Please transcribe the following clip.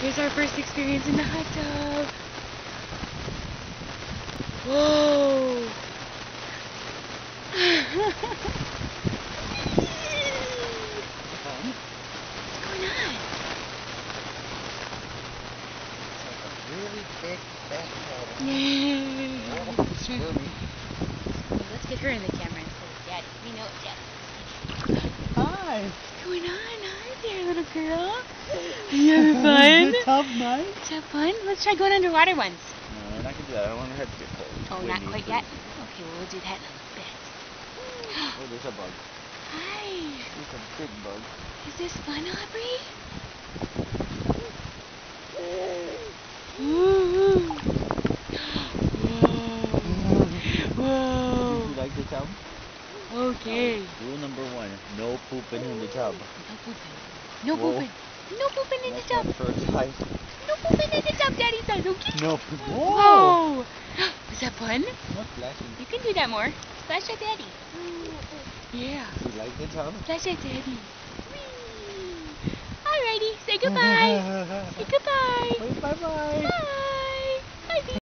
Here's our first experience in the hot tub. Whoa! What's going on? It's like a really big fat water. Yeah. Scary. Let's get her in the camera instead of Daddy. We know it's Daddy. Hi. What's going on? Hi there, little girl. Are you having fun? Is the tub nice? Is that fun? Let's try going underwater once. No, we're not gonna do that. I want her head to get cold. Oh, Windy, not quite please. yet? Okay, well, we'll do that in a little bit. Oh, there's a bug. Hi. There's a big bug. Is this fun, Aubrey? Woo! Whoa! Did you like the tub? Okay. Rule number 1, no pooping in the tub. No pooping. No Whoa. pooping. No pooping in the That's tub. my first time. No pooping in the tub, Daddy says, okay? No. Whoa! Was that fun? No splashing. You can do that more. Splash at Daddy. Yeah. Do you like the tub? Splash at Daddy. Whee! Alrighty, say goodbye. Say goodbye. Bye bye. Bye.